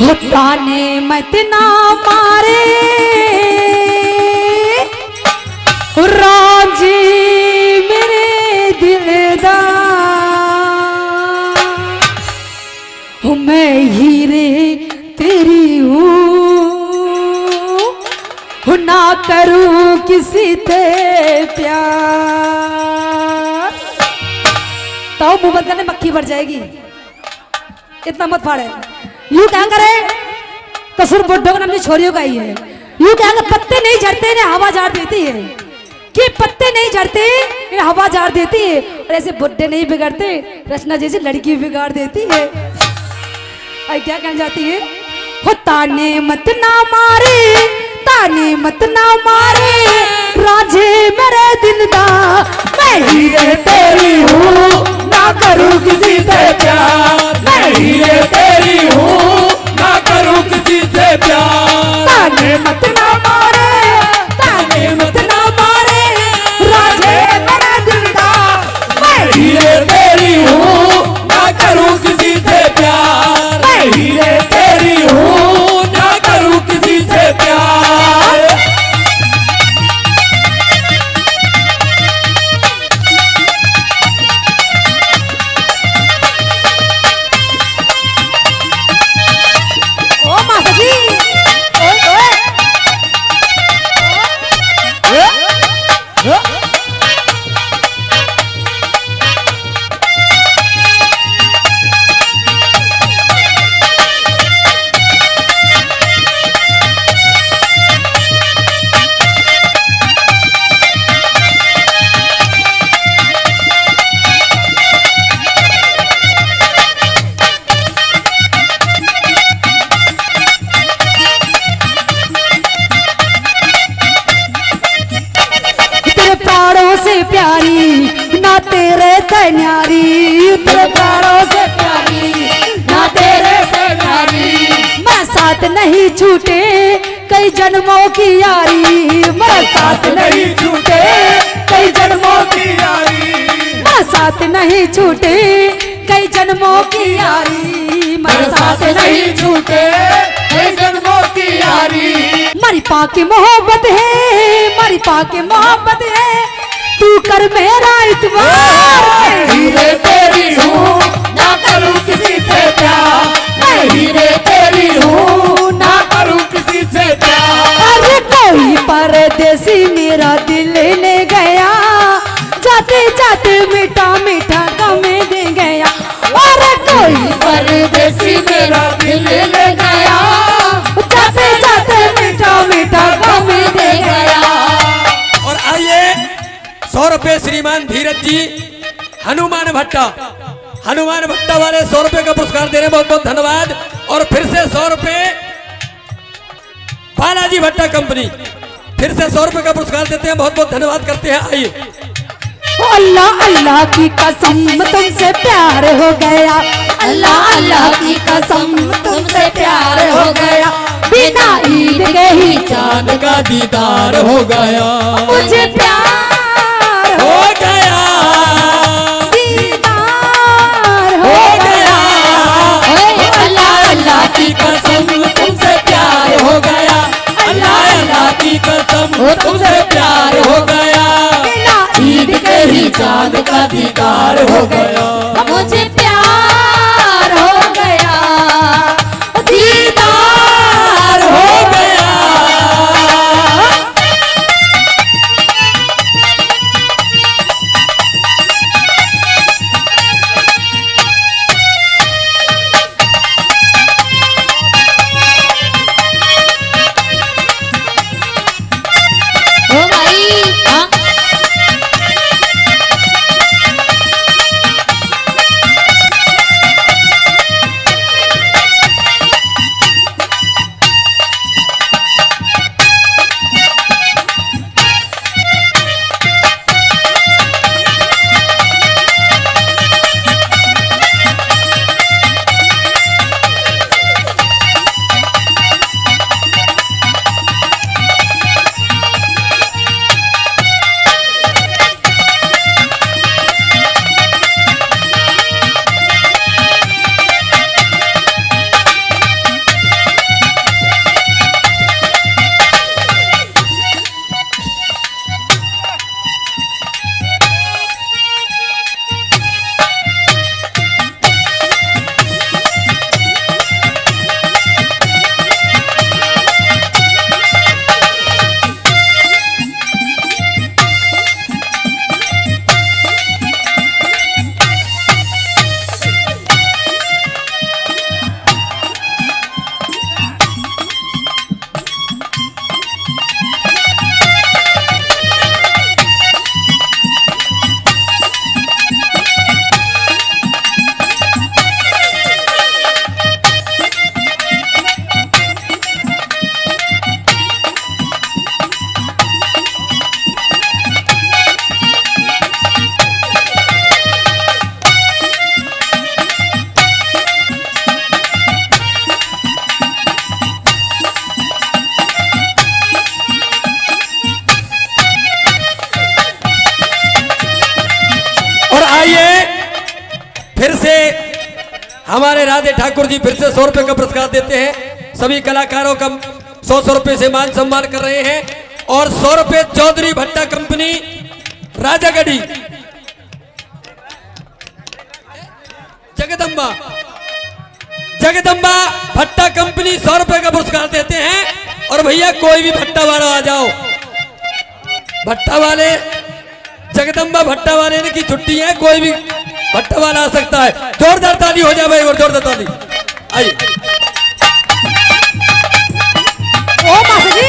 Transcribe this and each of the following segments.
होता ने मत ना मारे राजी मेरे दिलदार, मैं हीरे तेरी हूँ ना करूँ किसी से प्यार। तो मुंह बंद करने मक्खी भर जाएगी, इतना मत फाड़े। यूं क्या करे, कसूर बुड्ढों का नाम छोरियों का ही है। यूं क्या करे, पत्ते नहीं झड़ते इन्हें हवा झाड़ देती है, कि पत्ते नहीं झड़ते इन्हें हवा झाड़ देती है, और ऐसे बुड्ढे नहीं बिगड़ते रचना जैसी लड़की बिगाड़ देती है। आई क्या कहना चाहती है, हो ताने मत ना मारे, ताने मत ना मारे राजे मेरे दिलदार, मैं हीरे तेरी हूँ ना करूँ किसी से प्यार, मैं हीरे तेरी हूँ ना करूँ किसी से प्यार। ताने मत ना मारे, ताने मत ना मारे राजे मेरा दिलदार, मैं हीरे तेरी हूँ ना करूँ किसी से प्यार, मैं हीरे तेरी हूँ ना करूँ किसी से प्यार। ओ माता जी, ओए ओए प्यारी ना तेरे से न्यारी, तेरे प्राणों से प्यारी ना तेरे से न्यारी, मैं साथ नहीं छूटे कई जन्मों की यारी, मैं साथ नहीं छूटे कई जन्मों की यारी, मैं साथ नहीं छूटे कई जन्मों की यारी, मैं साथ नहीं छूटे कई जन्मों की यारी। मरी पाके मोहब्बत है, मरी पाके मोहब्बत है, तू कर मेरा इतबार, हीरे तेरी हूँ ना करूँ किसी से प्यार, मैं हीरे तेरी हूँ ना करूँ किसी से प्यार। अरे कोई परदेसी मेरा दिल ले गया, जाते जाते मीठा मीठा गम दे गया, अरे कोई परदेसी मेरा दिल ले गया, जाते जाते मीठा मीठा गम दे गया। और आइए 100 रुपए श्रीमान धीरज जी हनुमान भट्टा वाले 100 रुपए का पुरस्कार दे रहे हैं, बहुत बहुत धन्यवाद। और फिर से 100 रुपए बालाजी भट्टा कंपनी फिर से 100 रुपए का पुरस्कार देते हैं, बहुत बहुत धन्यवाद करते हैं। आइए। अल्लाह अल्लाह की कसम तुमसे प्यार हो गया, अल्लाह अल्लाह की कसम तुमसे प्यार हो गया, बिना ईद के ही चांद का दीदार हो गया, मुझे प्यार हो गया, दीदार हो गया। अल्लाह अल्लाह की कसम तुमसे प्यार हो गया, अल्लाह अल्लाह की कसम तुमसे प्यार हो गया, ईद के ही चांद का दीदार हो गया, मुझे प्यार हो गया, दीदार हो गया। ओ भाई हाँ हमारे राधे ठाकुर जी फिर से 100 रुपए का पुरस्कार देते हैं। सभी कलाकारों का 100 रुपए से मान सम्मान कर रहे हैं। और 100 रुपए चौधरी भट्टा कंपनी राजागढ़ी जगदम्बा भट्टा कंपनी 100 रुपए का पुरस्कार देते हैं। और भैया कोई भी भट्टा वाला आ जाओ, भट्टा वाले जगदम्बा भट्टा वाले की छुट्टी है, कोई भी भट्टा वाला आ सकता है। जोरदार ताली हो जाए भाई, और जोरदार ताली। आइए ओ मासा जी,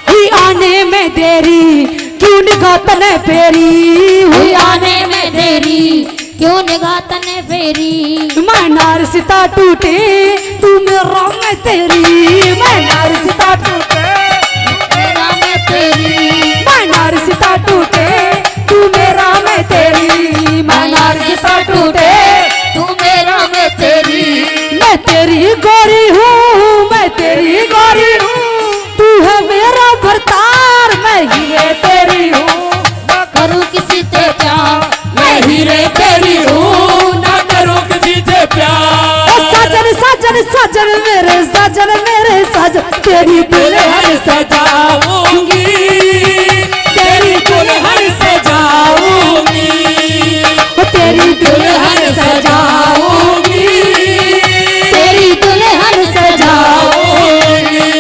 हुई आने में देरी क्यों निगाह तने फेरी, हुई आने में देरी क्यों निगाह तने फेरी। मैं नारसिता टूटे तू मेरा मैं तेरी, मैं नारसिता टूटे मेरा मैं तेरी, मैं नारसिता टूटे तू मेरा मैं तेरी, मैं नारसिता टूटे तू मेरा मैं तेरी। मैं तेरी गोरी हूँ, मैं तेरी गोरी हूँ, तू है मेरा भरतार, मैं हीरे तेरी हूँ। करूँ किसी से प्यार, मैं हीरे तेरी हूँ, ना करूँ किसी से प्यार। साजन साजन साजन मेरे साजन, तेरी दुल्हन सजाऊंगी, तेरी दुल्हन सजाऊंगी, तेरी दुल्हन सजाऊंगी, तेरी दुल्हन सजाऊंगी।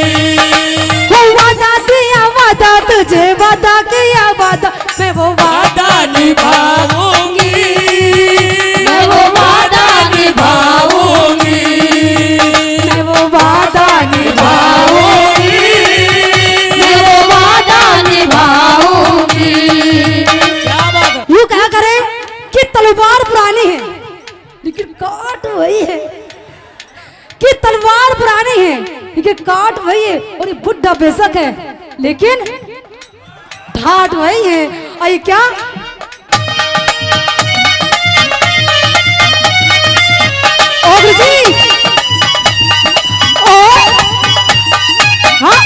हो वादा दिया वादा तुझे, वादा किया वादा, मैं वो वादा निभाऊंगी, मैं वो वादा निभाऊंगी, मैं वो वादा निभाऊंगी, मैं वो वादा निभाऊंगी। क्या बात है? यूं क्या करे कि तलवार पुरानी है लेकिन काट वही है, कि तलवार पुरानी है लेकिन काट वही है, और ये बुढ़ा बेशक है लेकिन ठाट वही है। आई क्या ओ जी, ओ हाँ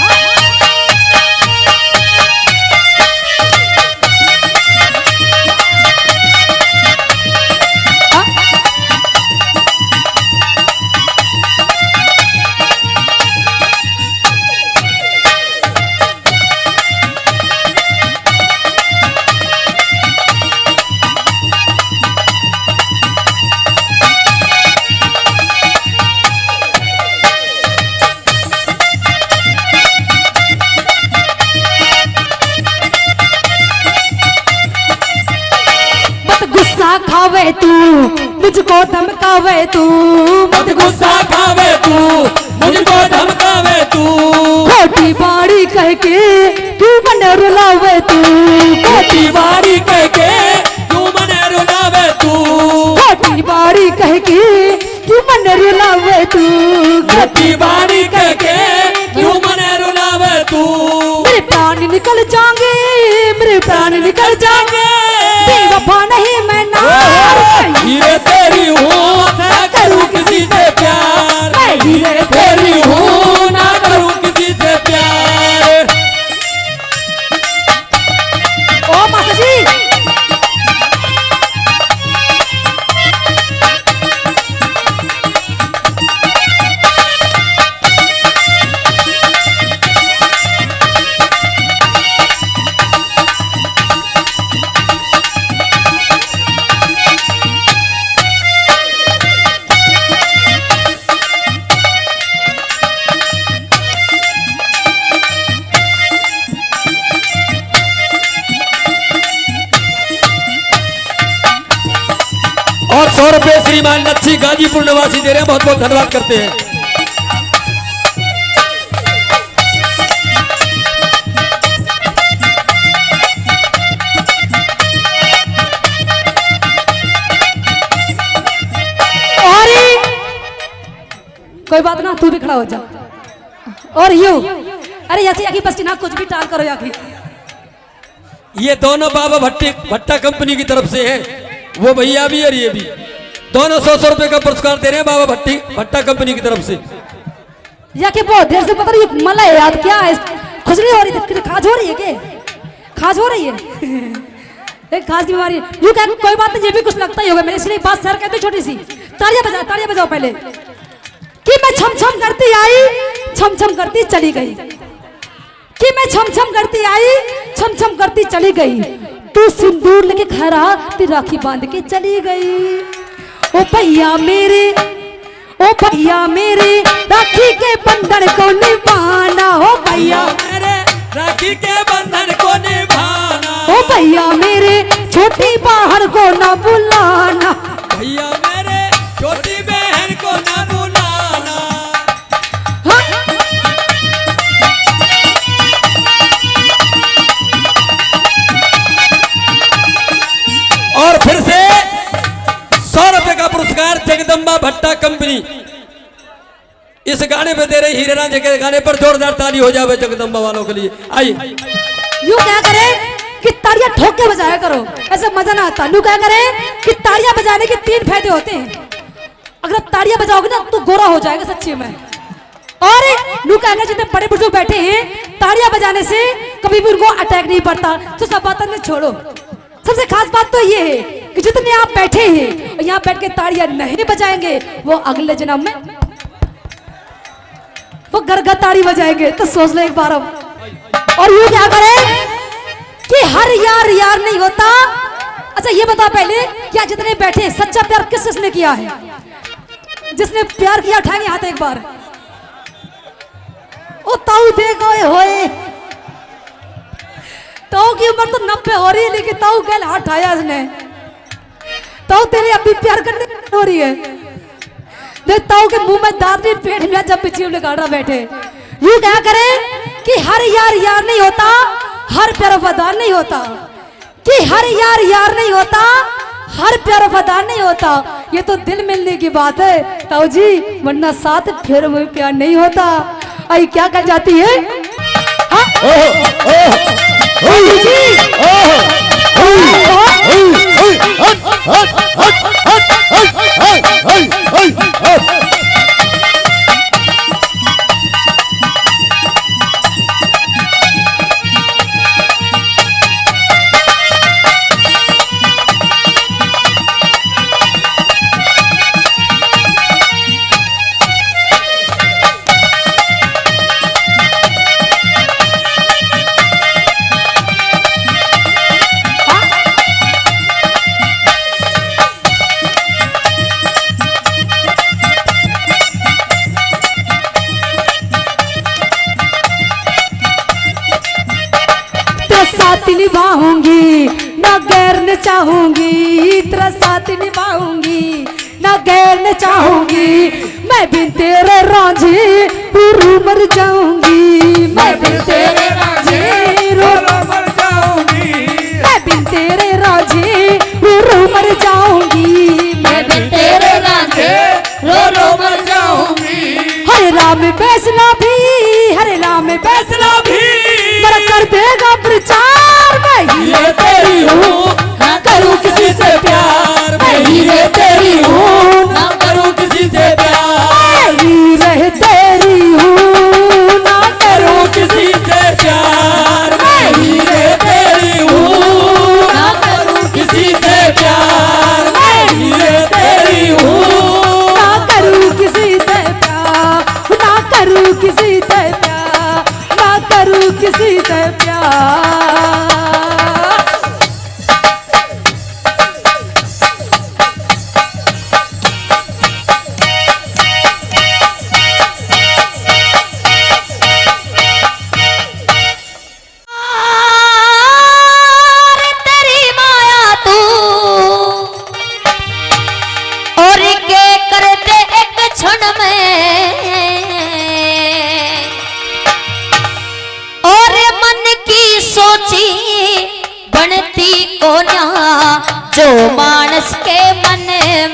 खावे तू मुझको धमकावे तू, मत गुस्सा खावे तू, मुझको धमकावे तू, खोटी बाड़ी कह के तू मने रुलावे तू, खोटी बारी कह के तू मने रुलावे तू, खोटी बाड़ी कह के तू मने रुलावे तू, खोटी बारी कह के तू मने रुलावे तू। मेरे प्राण निकल जाएंगे, मेरे प्राण निकल जाएंगे, बेवफा नहीं मैं नार, हीरे तेरी हूँ, ना करूँ किसी से प्यार, मैं हीरे तेरी हूँ, ना करूँ किसी से प्यार। ओ माता जी, और 100 रुपए श्रीमान लच्छी गाजीपुर निवासी दे रहे हैं, बहुत बहुत धन्यवाद करते हैं। और कोई बात ना, तू भी खड़ा हो जा। और यू अरे याकी बस ना कुछ भी टाल करो याकी। ये दोनों बाबा भट्टा कंपनी की तरफ से है, वो भैया भी और ये भी, दोनों 100 रुपए का पुरस्कार दे रहे हैं बाबा भट्टा कंपनी की तरफ से। याकी बहुत देर से पता नहीं मला याद क्या है, खुजली हो रही थी, खाज हो रही है के? खाज हो रही है एक खास की बीमारी यूं कह कोई बात नहीं, ये भी कुछ लगता ही होगा मेरे, इसलिए बात सर कहते छोटी सी। तालियां बजाओ पहले कि मैं छम छम करती आई छम छम करती चली गई, कि मैं छम छम करती आई छम छम करती चली गई, तू सिंदूर लेके घर आ ती राखी बांध के चली गई। ओ भैया मेरे, ओ भैया मेरे राखी के बंधन को निभाना, हो भैया मेरे राखी के बंधन को निभाना, ओ भैया मेरे छोटी बहन को ना बुलाना, भैया मेरे छोटी बहन को ना बुलाना। हाँ? और फिर से 100 रुपए का पुरस्कार जगदम्बा भट्टा कंपनी इस गाने पे दे रही। हीरे रांझे के गाने पर जोरदार ताली हो जावे जगदम्बा वालों के लिए। आइए यूं क्या करे कि तालियां ठोक के बजाया करो, ऐसा मजा ना आता। यूं क्या करे कि तालियां बजाने के 3 फायदे होते हैं। अगर तालियां बजाओगे ना तो गोरा हो जाएगा सच्ची में। और यूं क्या जितने बड़े बुजुर्ग बैठे हैं तालियां बजाने से कभी भी उनको अटैक नहीं पड़ता। तो सब बातें ने छोड़ो, सबसे खास बात तो ये है कि जितने आप बैठे हैं यहाँ बैठ के तालियां नहीं बजाएंगे वो अगले जन्म में वो गरगा ताड़ी बजाएंगे। तो सोच लो एक बार अब। और यूं क्या करें कि हर यार यार नहीं होता। अच्छा ये बता पहले क्या जितने बैठे सच्चा प्यार किस किसने किया है? जिसने प्यार किया उठाएंगे हाथ एक बार। ओ ताऊ दे गए होए, ताऊ की उम्र तो 90 हो रही है लेकिन ताऊ कल हाथ उठाया इसने। ताऊ तेरे अभी प्यार करने हो रही है। देख ताऊ के मुंह में दांत भी पेट में जब पीछे निकाल रहा बैठे। यूं क्या करे कि हर यार यार नहीं होता, हर प्यार वफादार नहीं होता, कि हर यार यार नहीं होता, हर प्यार वफादार नहीं होता। ये तो दिल मिलने की बात है ताऊ जी, वरना साथ फिर वो प्यार नहीं होता। आई क्या कर जाती है? साथ निभाऊंगी ना गैर न चाहूंगी, तेरा साथ निभाऊंगी ना गैर न चाहूंगी, मैं बिन तेरे रांझे रू मर जाऊंगी, मैं बिन तेरे रांझे रू मर जाऊंगी, मैं बिन तेरे रांझे रू मर जाऊंगी, मैं बिन तेरे रांझे रो मर जाऊंगी। हरे राम फैसला भी, हरे राम फैसला भी मेरा कर देगा प्रचार। मैं हीरे तेरी हूँ ना करूँ किसी से प्यार, मैं हीरे तेरी हूँ ना करूँ किसी से प्यार, मैं हीरे तेरी हूँ ना करूँ किसी से प्यार, मैं हीरे तेरी हूँ ना करूँ किसी से प्यार, मैं हीरे तेरी हूँ ना करूँ किसी से प्यार, ना करूँ किसी से प्यार, ना करूँ किसी से प्यार। जो मानस के मन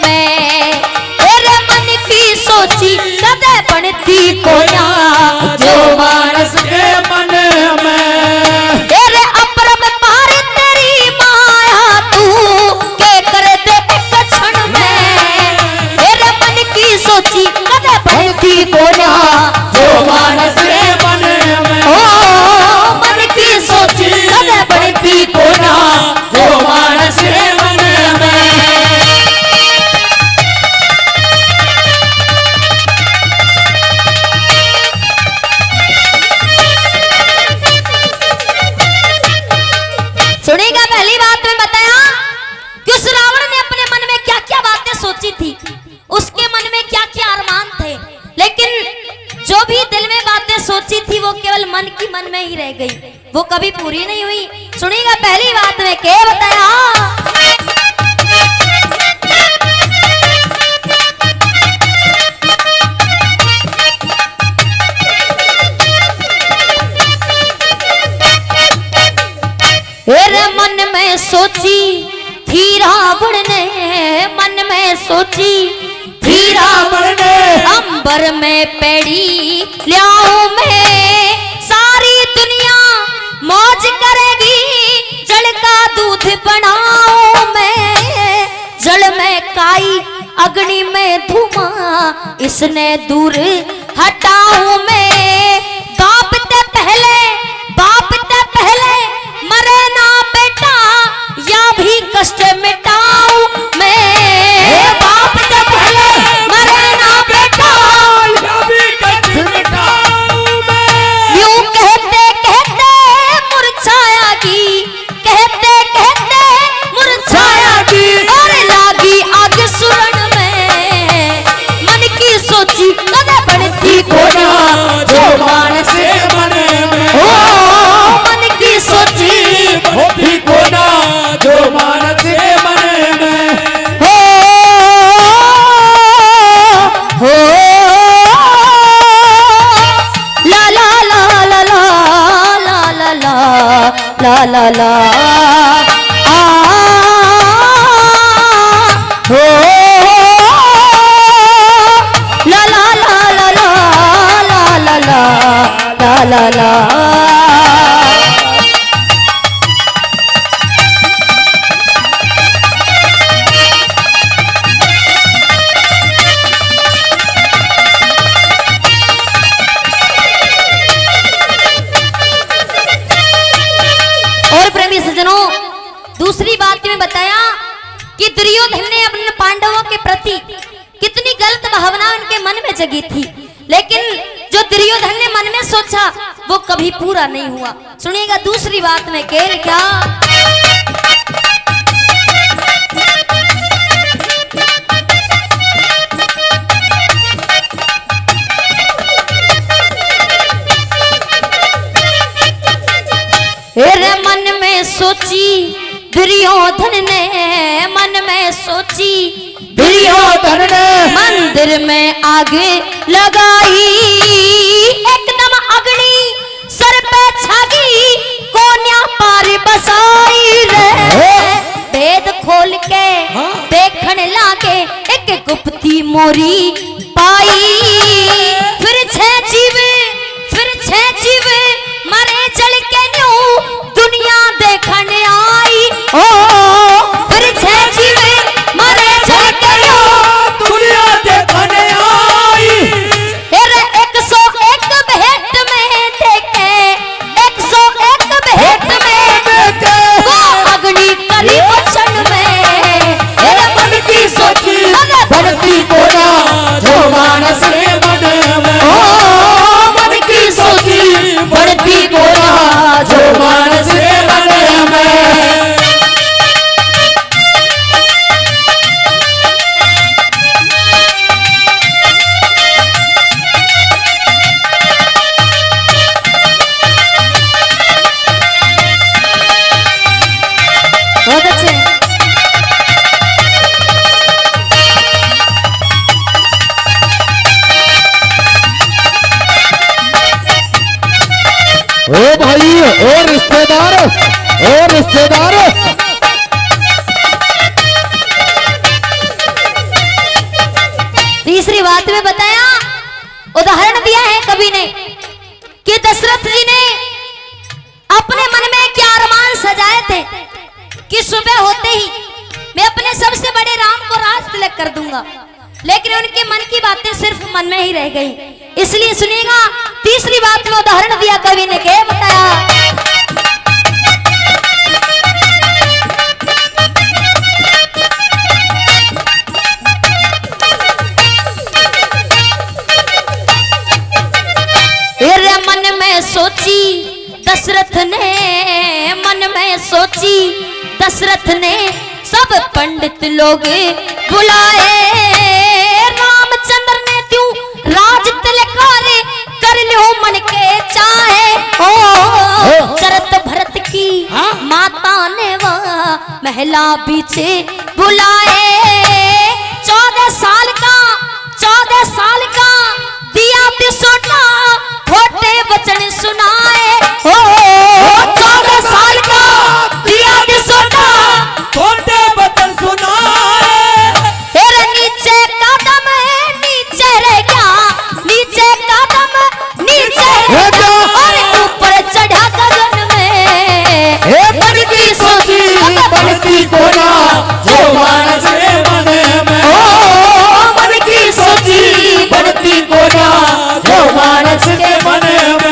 में तेरे मन की सोची कदे बनती को ना, जो मानस के मन में तेरे अपरम पार तेरी माया तू के कर दे एक क्षण में, तेरे मन की सोची कदे बनती को ना, जो मानस के मन में ओ मन की सोची कदे बनती गई, वो कभी पूरी नहीं हुई। सुनिएगा पहली बात में क्या बताया। मेरे मन में सोची थी रावण ने, मन में सोची थी रावण ने, अंबर में पेड़ी ल्याऊं मैं, सारी दुनिया मौज करेगी, जल का दूध बनाऊं मैं, जल में काई अग्नि में धुआं, इसने दूर हटाऊं मैं, बाप ते पहले मरे ना बेटा, या भी कष्ट मिटाऊं मैं, बाप से पहले मरे ना बेटा, या भी कष्ट मिटाऊं मैं। यूं कहते कहते मुरझाया की, कहते कहते मुरझाया की, और लागी आग सुरण में, मन की सोची कदे बढ़ती कोना, जो मानस मन में मन की सोची होती कोना, जो मानस मन में हो ला ला ला ला ला ला ला ला ला ला आ हो ला ला ला ला ला ला ला ला ला। दूसरी बात में बताया कि दुर्योधन ने अपने पांडवों के प्रति कितनी गलत भावना उनके मन में जगी थी, लेकिन जो दुर्योधन ने मन में सोचा वो कभी पूरा नहीं हुआ। सुनिएगा दूसरी बात में केल क्या। मेरे मन में सोची दुर्योधन ने, मन में सोची दुर्योधन ने, मंदिर में आग लगाई, एकदम अग्नि सर पे छागी, कोन्या पार बसाई रे, वेद खोल के देखने लागे, एक गुप्ती मोरी पाई, फिर छह जीव मरे जल के न्यू दुनिया देखने आई, ओ फिर छह जीव मरे जल के न्यू दुनिया देखने आई। 101 भेंट में देखे, 101 भेंट में देखे, वो अग्नि करी वचन में, मन की सोची बढ़ती कोना, जो मानस मन में मन की सोची बढ़ती कोना, जो मानस मन में। बहुत अच्छे। ओ भाई ओ रिश्तेदार, ओ रिश्तेदार, तीसरी बात में बताया, उदाहरण दिया है कवि ने कि दशरथ जी ने अपने मन में क्या अरमान सजाए थे कि सुबह होते ही मैं अपने सबसे बड़े राम को राज तिलक कर दूंगा, लेकिन उनके मन की बातें सिर्फ मन में ही रह गई। इसलिए सुनिएगा तीसरी बात में उदाहरण दिया कवि ने, क्या बताया। मन में सोची दशरथ ने, मन में सोची दशरथ ने, सब पंडित लोग बुलाए, रामचंद्र ने त्यों राज तिलक कर लो मन के चाहे, ओ चरत भरत की हाँ? माता ने वह महिला बीचे बुलाए 14 साल का दिया बिसोटा खोटे वचन सुनाए हो 14 साल का दिया बिसोटा छोटे बचन सुनाए तेरे नीचे कदम नीचे रह गया नीचे कदम नीचे रह गया और ऊपर चढ़ा गगन में बनती सोची बनती कोना जो मानस के मन में बनती सोची बनती कोना जो मानस के मन में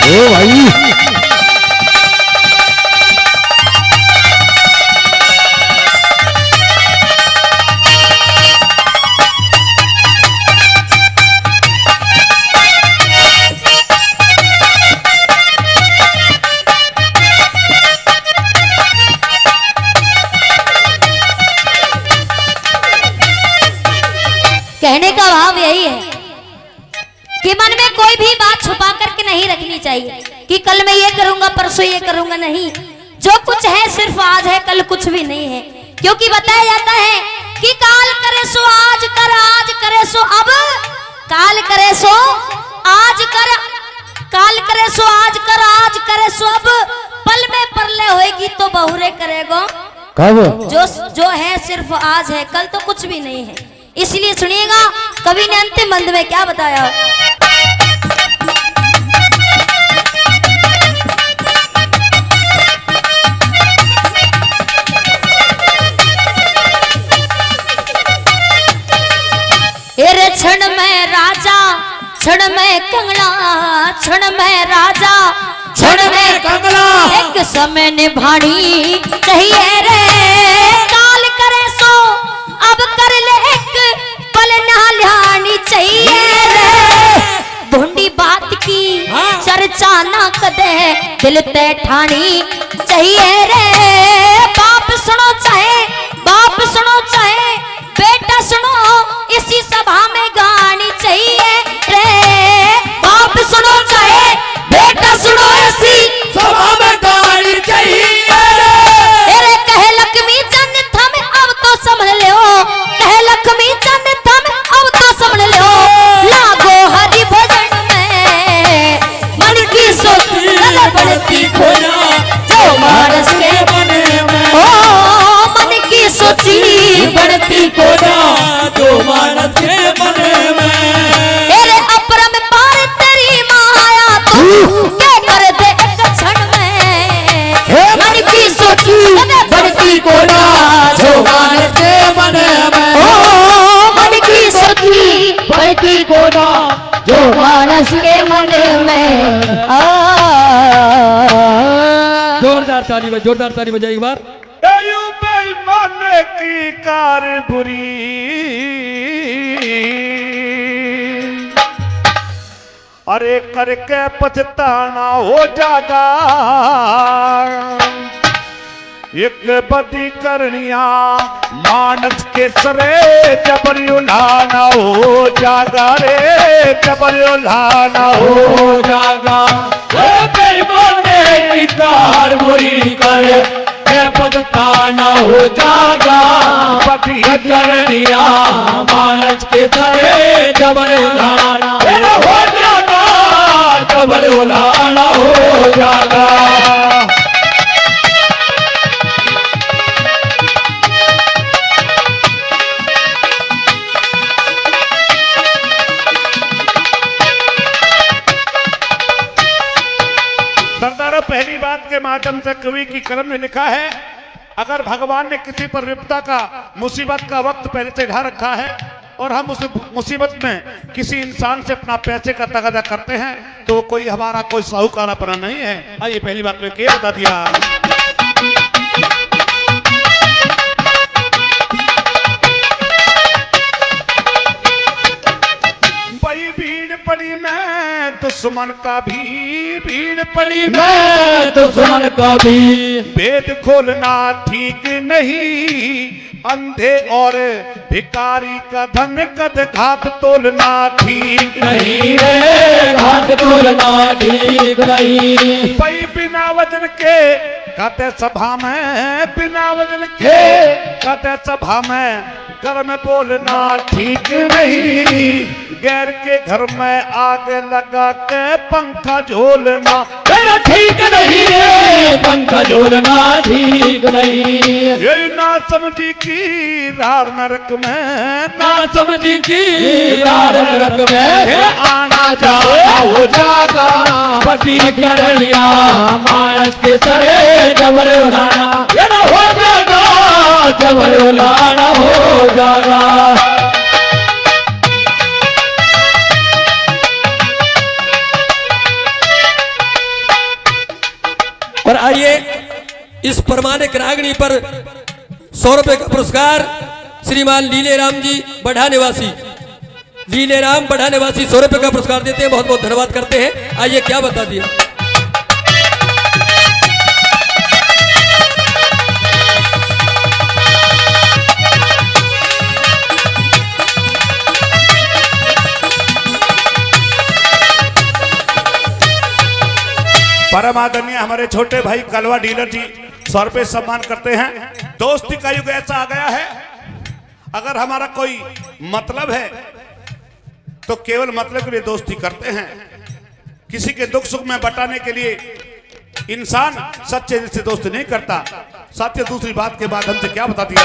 ओ भाई कहने का भाव यही है कि मन में कोई भी बात छुपा करके नहीं रखनी चाहिए कि कल मैं ये करूंगा परसों ये करूंगा नहीं जो कुछ है सिर्फ आज है कल कुछ भी नहीं है क्योंकि बताया जाता है कि काल करे सो आज कर आज करे सो अब काल करे सो आज कर काल करे सो आज कर आज करे सो अब पल में परले होएगी तो बहुरे करेगा कब जो है सिर्फ आज है कल तो कुछ भी नहीं है इसलिए सुनिएगा कवि ने अंतिम बंद में क्या बताया रे क्षण में राजा क्षण में कंगना क्षण में राजा क्षण में कंगना एक समय निभानी चाहिए रे काल करे सो अब कर ले एक पल नहानी चाहिए रे भूंडी बात की हाँ? चर्चा ना कदे दिल ते ठानी चाहिए रे बाप सुनो चाहे बेटा सुनो इसी सभा में गानी चाहिए रे बाप सुनो चाहे बेटा सुनो इसी सभा में गाड़ी चाहिए तेरे कहे लक्ष्मी चंद थम अब तो समझ लो कहे लक्ष्मी चंद थम अब तो समझ लो लागो हरि भजन में मन की सोच नजर बढ़ती खोना जो मानस के बने में ओ मन की सोची बनती कोना जो मानस के मन में तेरे अपरम पार तेरी माया तू क्या कर दे एक क्षण में मन की सोची बनती कोना जो मानस के मन में ओ मन की सोची बनती कोना जो मानस के मन में जोरदार ताली बजाइए एक बार बेईमान की कार बुरी अरे करके पछताना हो जागा एक बदी करनिया मानस के सरे जबर उलाना हो जागा रे जबर उलाना हो जागा कार बुरी कर पछताना हो जागा पति करनिया मानस के तरे जबर उलाना हो जागा जबर उलाना हो जागा सरदारों पहली बात के माध्यम से कवि की कलम ने लिखा है अगर भगवान ने किसी पर विपदा का मुसीबत का वक्त पहले से ढा रखा है और हम उस मुसीबत में किसी इंसान से अपना पैसे का तगादा करते हैं तो कोई हमारा कोई साहूकारा पना नहीं है। आइए पहली बात में क्या बता दिया भाई भीड़ पड़ी मैं दुश्मन का भी भीड़ पड़ी मैं दुश्मन का भी वेद खोलना ठीक नहीं अंधे और भिखारी का धन कद घात तोलना ठीक नहीं रे घाट तोलना ठीक नहीं। पई बिना वजन के कहते सभा में, बिना वजन के कहते सभा में घर में बोलना ठीक नहीं। गैर के घर में आग लगा के पंखा झोलना तेरा ठीक नहीं रे पंखा झोलना ठीक नहीं। ये ना समझी की रार नरक में, ना समझी की रार नरक में आना जाना हो जागा। पति कर लिया मानस के सरे जबर उलाना, ये ना हो जागा जबर उलाना हो जागा। और आइए इस परमाणिक रागनी पर 100 रुपए का पुरस्कार श्रीमान लीले राम जी बढ़ा निवासी, लीले राम बढ़ा निवासी 100 रुपए का पुरस्कार देते हैं। बहुत बहुत धन्यवाद करते हैं। आइए क्या बता दिया। परम आदरणीय हमारे छोटे भाई कलवा डीलर जी 100 रुपए सम्मान करते हैं। दोस्ती का युग ऐसा आ गया है, अगर हमारा कोई मतलब है तो केवल मतलब के लिए दोस्ती करते हैं। किसी के दुख सुख में बटाने के लिए इंसान सच्चे दिल से दोस्ती नहीं करता। साथियों, दूसरी बात के बाद हमसे क्या बता दिया।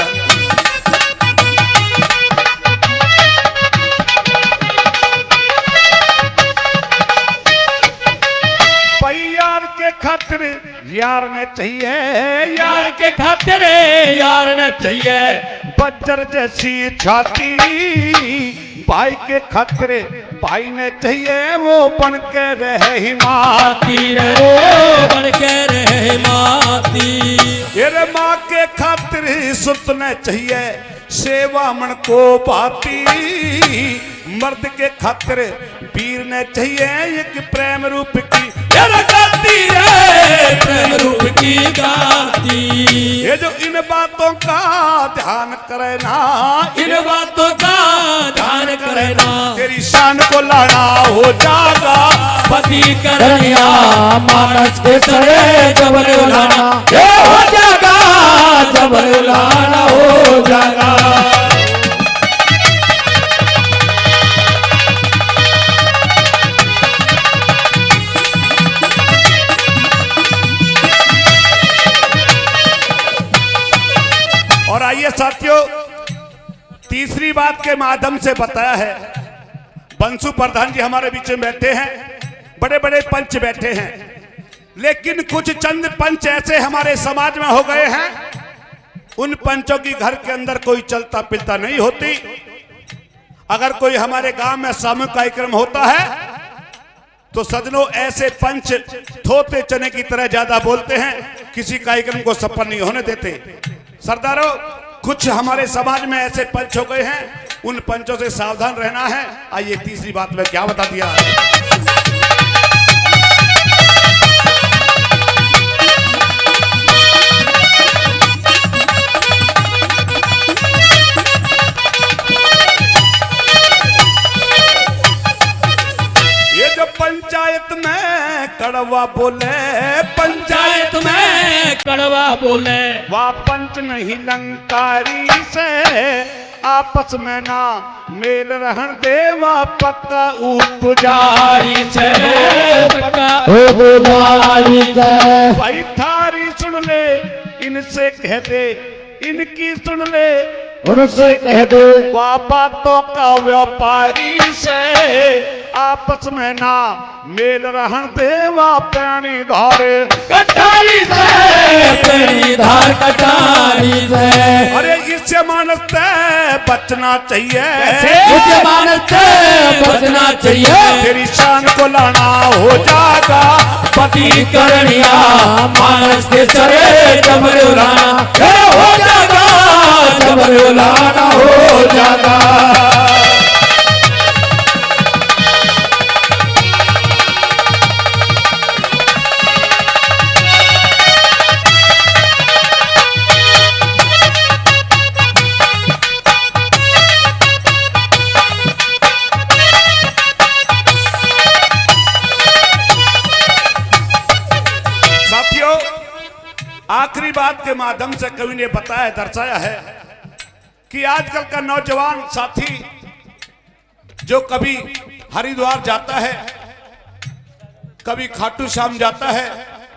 यार के खातिर यार ने चाहिए, यार के खातिर यार न चाहिए। बज्जर जैसी छाती भाई के खातिर भाई ने चाहिए। वो बन के रहे हिमाती बन के रहे माती। तेरे माँ के खातिर सुत ने चाहिए सेवा मन को बाती। मर्द के खातिर वीर ने चाहिए एक प्रेम रूप की गाती है, प्रेम रूप की गाती। ये जो इन बातों का ध्यान करे ना, इन बातों का ध्यान करना। तेरी शान को लाना हो जागा। पति कर करनिया मानस के सरे जबर उलाना, ये हो जागा जबर उलाना हो जागा। और आइए साथियों, तीसरी बात के माध्यम से बताया है। बंसु प्रधान जी हमारे बीच में बैठे हैं, बड़े बड़े पंच बैठे हैं, लेकिन कुछ चंद पंच ऐसे हमारे समाज में हो गए हैं, उन पंचों की घर के अंदर कोई चलता फिरता नहीं होती। अगर कोई हमारे गांव में सामूहिक कार्यक्रम होता है तो सजनों ऐसे पंच थोते चने की तरह ज्यादा बोलते हैं, किसी कार्यक्रम को सफल नहीं होने देते। सरदारों, कुछ हमारे समाज में ऐसे पंच हो गए हैं, उन पंचों से सावधान रहना है। आइए तीसरी बात में क्या बता दिया। ये जो पंचायत में कड़वा बोले, पंचायत में कड़वा बोले। वह पंच नहीं लंकारी से आपस में ना मेल रहन देवा पक्का उपजारी से। भाई थारी सुन ले इनसे कह दे, इनकी सुन ले उनसे कह दो। वह बातों का व्यापारी से आपस में ना मेल रहन देवा प्राणी धारे कटारी से तेरी धार कटारी से। अरे इससे मानस से बचना चाहिए, इससे मानस से बचना चाहिए। तेरी शान को लाना हो जागा। पति करनिया मानस के सरे जबर उलाना, ये हो जागा जबर उलाना हो जागा। आखिरी बात के माध्यम से कवि ने बताया, दर्शाया है कि आजकल का नौजवान साथी जो कभी हरिद्वार जाता है, कभी खाटू श्याम जाता है,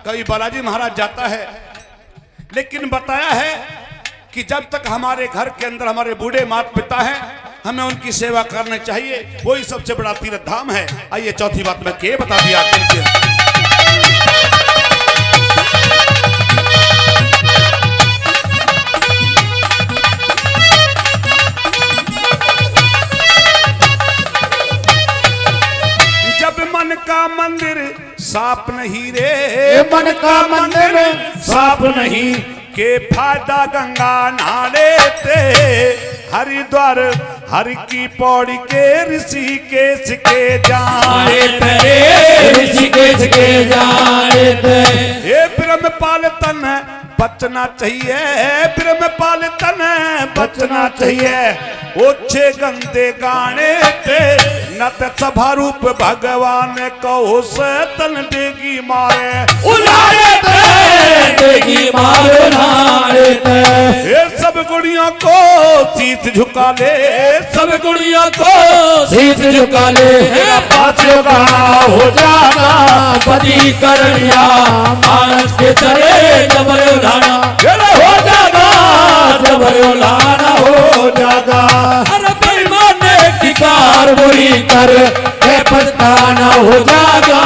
कभी बालाजी महाराज जाता है, लेकिन बताया है कि जब तक हमारे घर के अंदर हमारे बूढ़े माता पिता हैं, हमें उनकी सेवा करनी चाहिए, वही सबसे बड़ा तीर्थ धाम है। आइए चौथी बात में के बता दिया कैसे। जब मन का मंदिर साफ नहीं रे, मन का मंदिर साफ नहीं, के फायदा गंगा नहाने थे, हरिद्वार हर की पौड़ी के ऋषिकेश के जाए ऋषिकेश के जाए थे। ये ब्रह्म पाल तन बचना चाहिए, ब्रह्म पाल तन बचना चाहिए, ओछे गंदे गाने थे, नत सभा रूप भगवान कहो से तन देगी मारे उलारे थे, देगी मारे उलारे थे। ये सब गुड़ियों को शीश झुका ले, सब गुड़ियों को शीश झुका ले, पाँचों का हो जाना पति करणिया, मानस के चले जबर उलाना हो जागा, जबर उलाना हो जागा। अरे बेईमाने की कार बुरी कर के पछताना हो जागा,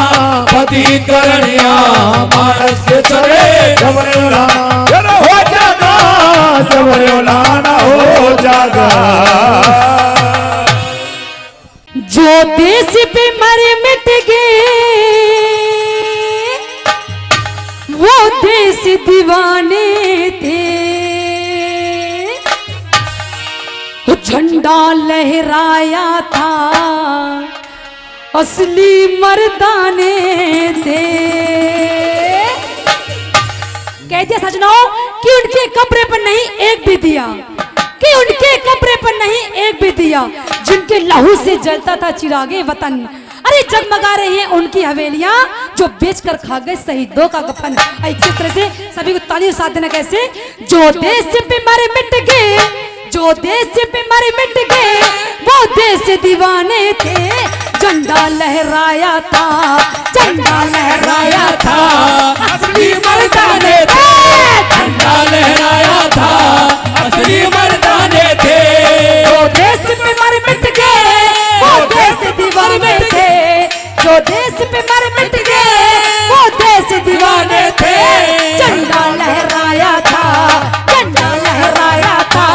पति करणिया, मानस के चले जबर उलाना हो जागा, जबर उलाना हो जागा। जो देश पे मरे मिट गए, वो देश दीवाने थे, झंडा लहराया था, असली मर्दाने थे। कहते सजनों कि उनके कपड़े पर नहीं एक भी दिया, कि उनके कपड़े पर नहीं एक भी दिया, जिनके लहू से जलता था चिरागे वतन। अरे जगमगा रही हैं उनकी हवेलियां, जो बेचकर खा गए शहीदों का कफन। किस तरह से सभी को तालियों साथ देना कैसे। जो देश पे मरे मिट गए, जो देश पे मरे मिट गए, वो देश दीवाने थे, झंडा लहराया था, झंडा लहराया था, असली मर्दाने थे, झंडा लहराया था, असली मर्दाने थे। जो देश पे मरे मिट गए, वो देश दीवाने थे, जो देश पे मरे मिट गए, वो देश दीवाने थे, झंडा लहराया था, झंडा लहराया था,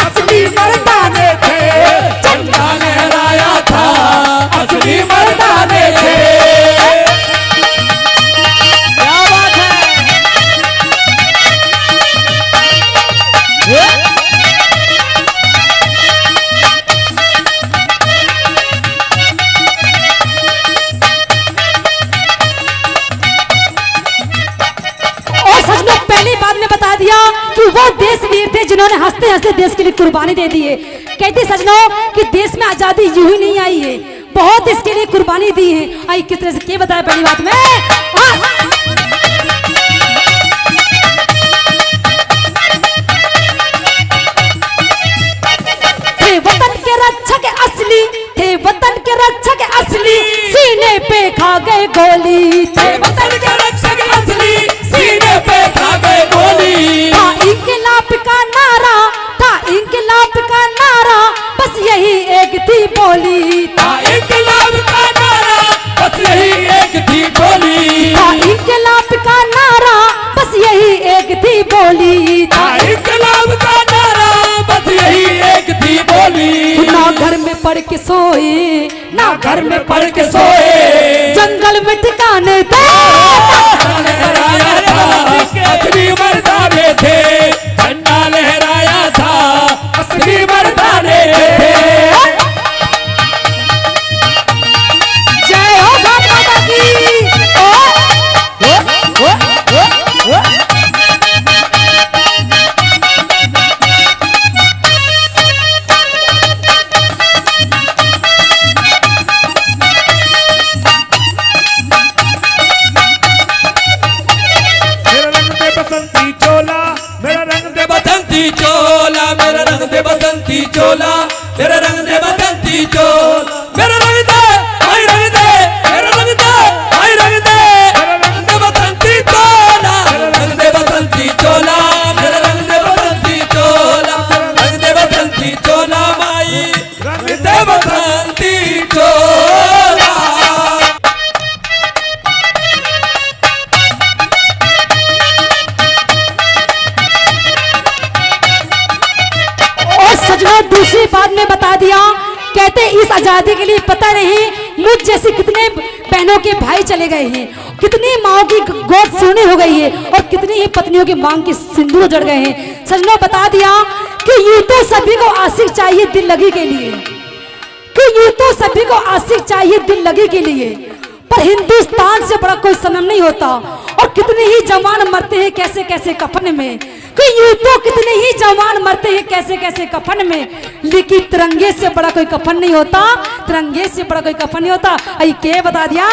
असली मर्दाने थे, झंडा लहराया था, असली मर्दाने थे। क्या बात है। पहली बात में बता दिया कि वो देशवीर थे जिन्होंने हंसते हंसते देश के लिए कुर्बानी दे दी है। कहते सजनों कि देश में आजादी यूं ही नहीं आई है, बहुत इसके लिए कुर्बानी दी है। आई किस तरह से क्या बताया पहली बात में। थे वतन के रक्षक असली, थे वतन के रक्षक असली, सीने पे खा गए गोली, थे वतन के रक्षक असली, सीने पे खा गए गोली। था इंकलाब का नारा, था इंकलाब का नारा, बस यही एक थी बोली, था इंकलाब का नारा, बस यही एक थी बोली। था इंकलाब का नारा, बस यही एक थी बोली, था इंकलाब का नारा, बस यही एक थी बोली। ना घर में पढ़ के सोए, ना घर में पढ़ के सोए, जंगल में ठिकाने थे, लहराया था, असली मर्दाने थे, झंडा लहराया था, असली मर्दाने थे। जय हो भारत माता की। मेरा रंग दे बसंती चोला, मेरा रंग दे बसंती चोला, मेरा रंग दे भाई रंग दे, मेरा रंग दे भाई रंग दे, मेरा रंग दे बसंती चोला, रंग दे बसंती चोला, मेरा रंग दे बसंती चोला, रंग दे बसंती चोला माई रंग दे बसंती चोला। और सजनों दूसरी बात में बता दिया, कहते इस आजादी के लिए पता नहीं मुझ जैसे कितने बहनों के भाई चले गए हैं, कितनी माओ की गोद सोने हो गई है और कितनी ही पत्नियों की मांग की सिंदूर जड़ गए हैं। सजनों बता दिया कि यूं तो सभी को आशिक चाहिए दिल लगी के लिए, कि यूं तो सभी को आशिक चाहिए दिल लगी के लिए, पर हिंदुस्तान से बड़ा कोई सनम नहीं होता। और कितने ही जवान मरते हैं कैसे कैसे कफन में, कि यूं तो कितने ही जवान मरते हैं कैसे कैसे कफन में, लेकिन तिरंगे से बड़ा कोई कफन नहीं होता, तिरंगे से बड़ा कोई कफन नहीं होता। आई के बता दिया।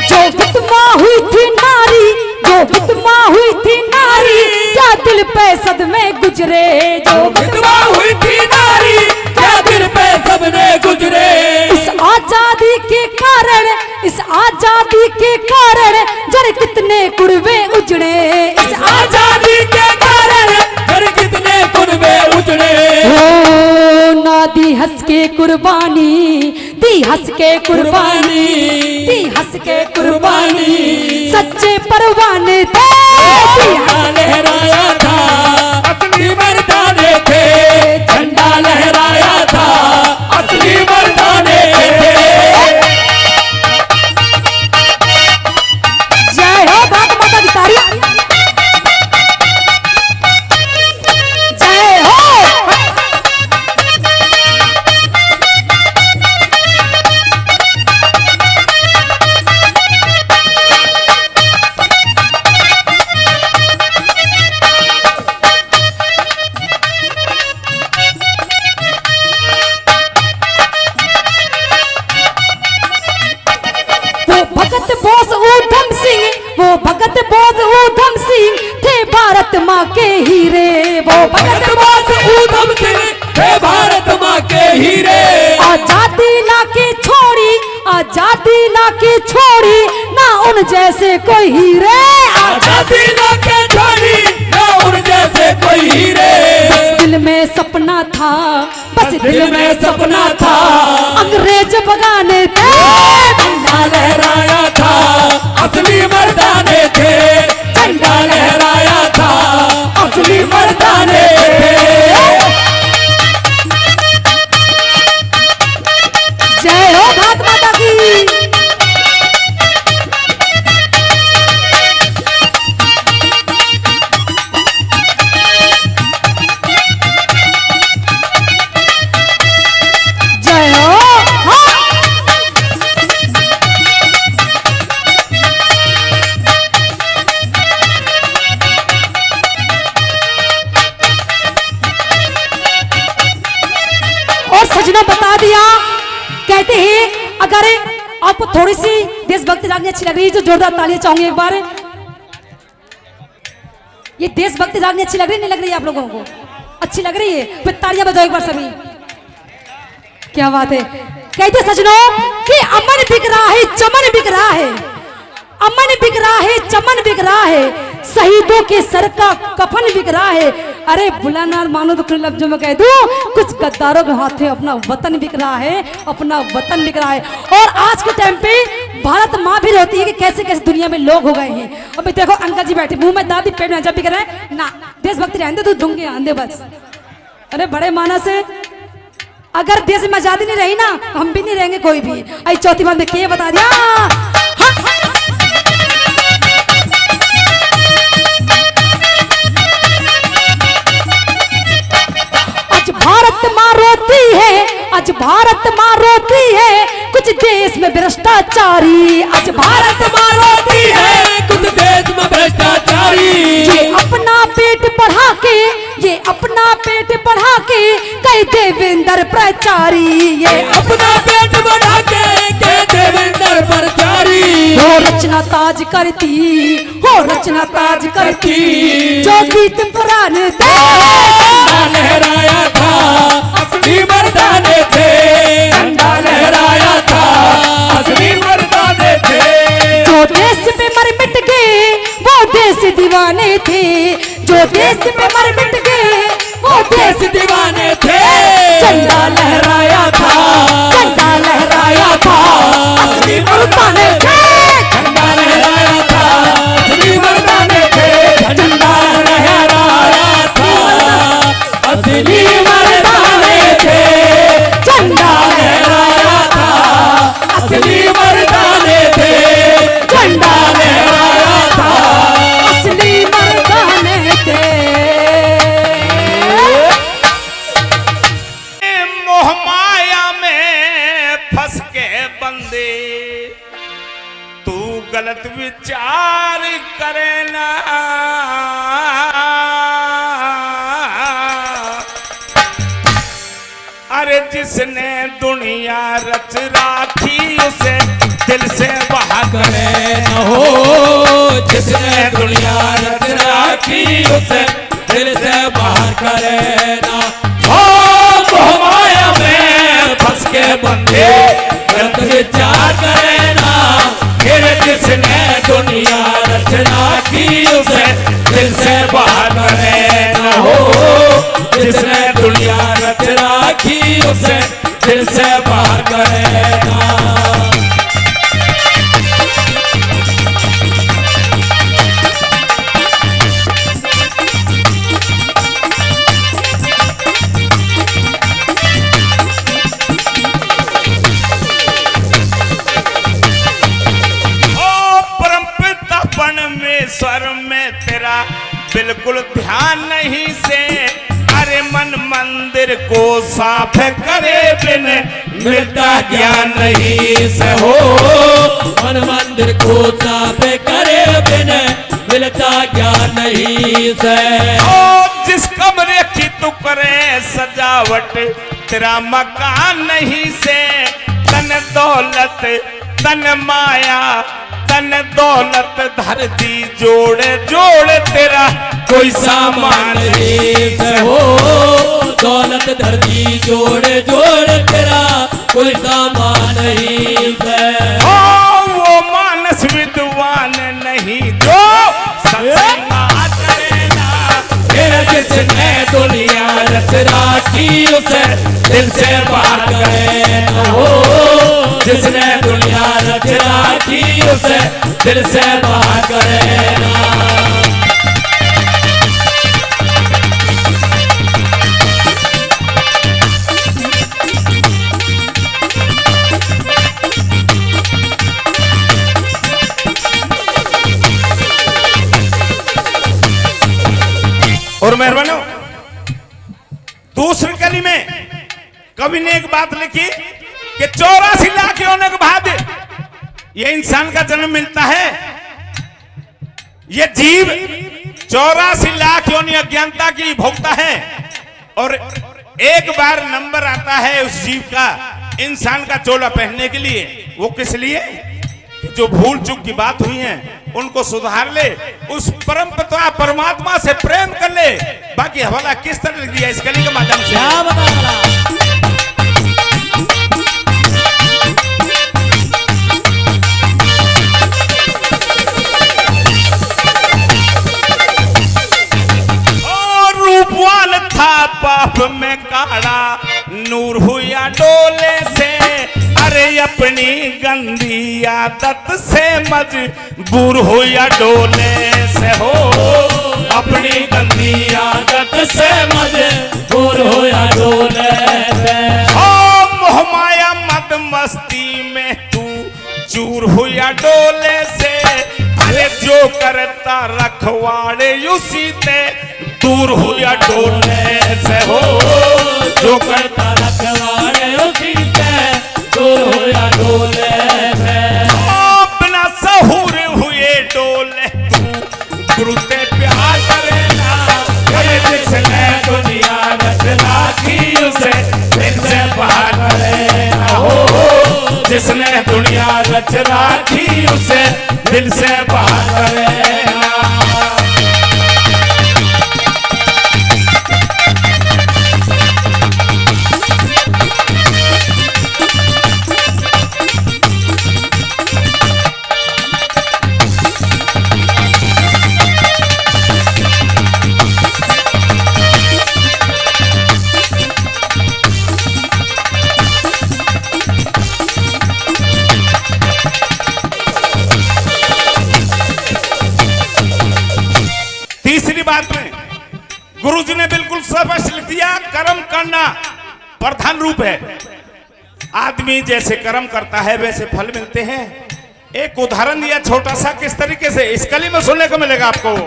जो विधवा हुई थी नारी, जो विधवा हुई थी नारी, क्या दिल पे सदमे गुजरे, जो विधवा हुई थी नारी, क्या दिल पे सबने गुजरे। इस आजादी के कारण, इस आजादी के कारण जर कितने कुर्बे उजड़े, इस आजादी के कारण घर कितने कुर्बे उजड़े। ओ ना दी हंस के कुर्बानी, दी हंस के कुर्बानी, दी हंस के कुर्बानी, सच्चे परवाने थे, झंडा लहराया था असली मर्दाने थे, झंडा लहराया था असली मर्दाने थे। जय हो भारत माता की तारियां, जय हो। भगत बोस ऊधम सिंह, वो भगत बोस ऊधम सिंह थे भारत माँ के हीरे, वो भगत बोस ऊधम सिंह थे भारत माँ के हीरे। आजादी लाके छोड़ी, आजादी लाके छोड़ी, ना उन जैसे कोई हीरे, आजादी लाके छोड़ी, ना उन जैसे कोई हीरे। बस दिल में सपना था, बस दिल में सपना था, अंग्रेज भगाने थे, झंडा लहराया था असली मर्दाने थे, झंडा लहराया था असली मर्दाने थे। जय हो भारत माता की। जय हो। हाँ। और सजना बता दिया, कहते हैं अगर आपको थोड़ी सी देशभक्ति रागनी अच्छी लग रही है तो जोरदार तालियां चाहूंगी एक बार। ये देशभक्ति रागनी अच्छी लग रही नहीं लग रही है आप लोगों को? अच्छी लग रही है फिर तालियां बजाओ एक बार सभी। क्या बात है। कहते सजनों कि अमन बिक रहा है, चमन बिक रहा है, अमन बिक रहा है, चमन बिक रहा है, शहीदों के सर का कफन बिक रहा है। अरे बुलाना मानो तो खुले लफ्जों में कह दूं, कुछ गद्दारों के हाथों अपना वतन बिक रहा है, अपना वतन बिक रहा है। और आज के टाइम पे भारत माँ भी रोती है कि कैसे कैसे दुनिया में लोग हो गए हैं। अब देखो अंकल जी बैठे, मुंह में दादी पेट में जब बिक रहा है ना, देशभक्ति रहने दे, तो दूंगे आंधे बस। अरे बड़े मानस है, अगर देश में आजादी नहीं रही ना हम भी नहीं रहेंगे कोई भी। आई चौथी बात में क्या बता दिया। आज भारत माँ रोती है, आज भारत माँ रोती है, कुछ देश में भ्रष्टाचारी। आज भारत माँ रोती है, कुछ देश में भ्रष्टाचारी। ये अपना पेट बढ़ा के, ये अपना पेट बढ़ा के कई देवेंद्र प्रचारी, ये अपना पेट बढ़ा के देवेंद्र प्रचारी, हो रचना ताज करती, हो रचना ताज करती, जो गीत पुराने थे लहराया था असली मर्दाने थे, झंडा लहराया था असली मर्दाने थे। जो देश पे मर मिट गए वो देश दीवाने थे, जो देश पे मर मिट गए वो देश दीवाने थे। झंडा लहराया था, झंडा लहराया था असली मर्दाने थे, झंडा लहराया था असली मर्दाने थे, झंडा लहराया था असली मर्दाने थे, झंडा लहराया था असली मर्दाने थे, झंडा लहराया था असली मर्दाने थे। मोह माया में फंस के बंदे तू गलत विचार करे ना, अरे जिसने दुनिया रच राखी उसे दिल से बाहर करे न हो, जिसने दुनिया रच राखी उसे दिल से बाहर करे ना हो। मोह माया में फंस के बंदे गलत विचार करे ना, फिर जिसने दुनिया रच राखी उसे दिल से बाहर करे ना हो, जिसने दुनिया रच राखी उसे दिल से बाहर करे ना। स्वर में तेरा बिल्कुल ध्यान नहीं से, अरे मन मंदिर को साफ करे बिन मिलता ज्ञान नहीं से हो, मन मंदिर को साफ करे बिन मिलता ज्ञान नहीं से। ओ जिस कमरे की तू करे सजावट तेरा मकान नहीं से, तन दौलत तन माया तन दौलत धरती जोड़े जोड़े तेरा कोई सामान नहीं से हो, दौलत धरती जोड़े जोड़े तेरा कोई सामान नहीं से। वो मानस विद्वान नहीं जो सत्संग करेगा, फिर जिसने दुनिया रच राखी उसे दिल से बाहर करे न हो, जिसने दुनिया रच राखी उसे दिल से बाहर करे ना। और मेहरबानो दूसरी कली में कवि ने एक बात लिखी कि 84 लाख होने के बाद ये इंसान का जन्म मिलता है। ये जीव 84 लाख योनि अज्ञानता की भोगता है और एक बार नंबर आता है उस जीव का इंसान का चोला पहनने के लिए। वो किस लिए? जो भूल चूक की बात हुई है उनको सुधार ले, उस परम पिता परमात्मा से प्रेम कर ले। बाकी हवाला किस तरह लिख दिया इस कली के माध्यम से, क्या बता रूपवान था पाप में काढ़ा नूर हुआ डोले से, अरे अपनी गंदी आदत से मजबूर हुआ डोले से हो, अपनी गंदी आदत से मजबूर होया डोले से। ओ मोह माया मद मस्ती में तू चूर हुआ डोले से, अरे जो करता रखवाड़े उसी ते दूर हुआ डोले से हो, जो करता रखवाड़े उसी से दूर होया डोले से। अपना सहूर हुए डोले तू गुरु से प्यार करेना, जिसने दिल से बाहर करे ना। तीसरी बात में गुरुजी ने बिल्कुल स्पष्ट लिख दिया, कर्म करना प्रधान रूप है। आदमी जैसे कर्म करता है वैसे फल मिलते हैं। एक उदाहरण दिया छोटा सा, किस तरीके से, इस कली में सुनने को मिलेगा आपको।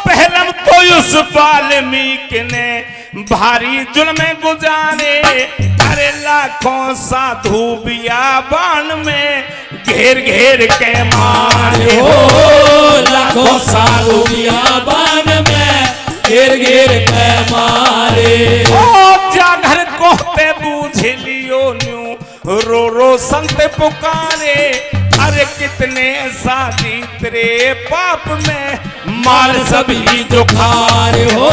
पहलम तो उस वाल्मीकि ने भारी जुल्म गुजारे, अरे लाखों साधु बियाबान में घेर घेर के मारे हो। लाखों साधु बियाबान में घेर घेर के मारे। ओ जागर कोहते बूझ लियो न्यू रो रो संत पुकारे, अरे कितने साथी तेरे पाप में माल सभी जो खारे हो।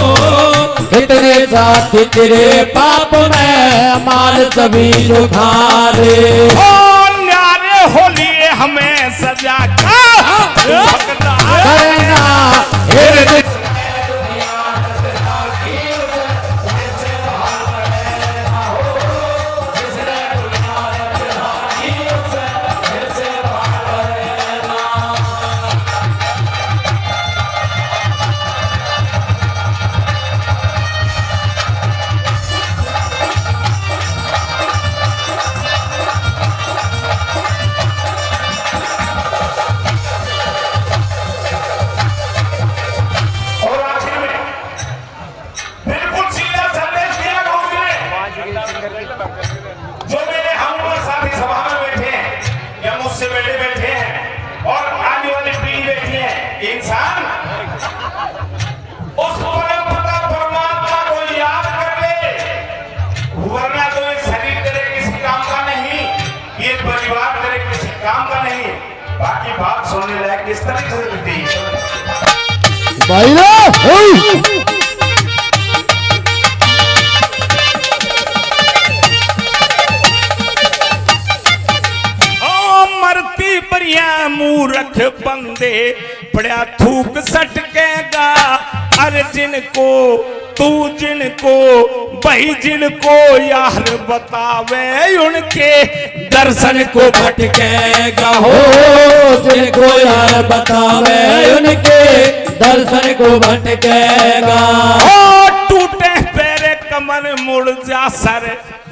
कितने साथी तेरे पाप में माल सभी जो खारे। ओ न्यारे होलिए हमें सजा का करना हे जो मेरे हम साथी सभा में बैठे हैं या मुझसे बैठे हैं और आने वाली पीढ़ी बैठी है, इंसान उस परम पिता परमात्मा को याद कर ले, वरना तो ये शरीर तेरे किसी काम का नहीं, ये परिवार तेरे किसी काम का नहीं। बाकी बात सुनने लायक किस तरीके से मिलती है भाई ना बढ़िया मूर्ख बंदे बड़ा थूक सटकेगा, अरे जिनको तू जिनको वही जिनको यार बतावे उनके दर्शन को भटकेगा हो। जिनको यार बतावे उनके दर्शन को भटकेगा। ओ टूटे पैरे कमर मुड़ जा सर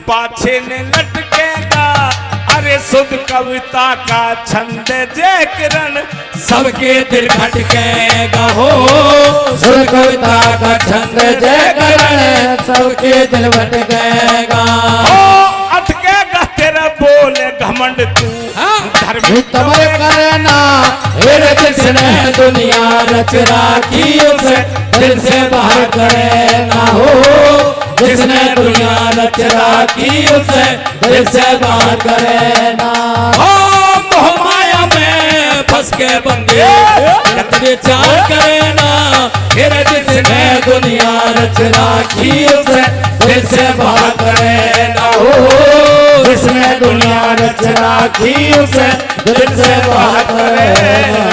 पाछे ने लटकेगा, अरे शुद्ध कविता का छंद जय किरण सबके दिल भटकेगा हो। शुद्ध कविता का छंद जय किरण सबके दिल भटकेगा। ओ अटकेगा तेरा बोले घमंड तू धर्म तमर करना मेरे जिसने दुनिया रच राखी उसे दिल से बाहर करे ना हो। जिसने दुनिया रच राखी उसे दिल से बाहर करे ना। मोह माया में फंस के बंदे विचार करे ना, फिर जिसने दुनिया रच राखी उसे दिल से बाहर करे ना हो। जिसने दुनिया रच राखी उसे दिल से बाहर करे ना।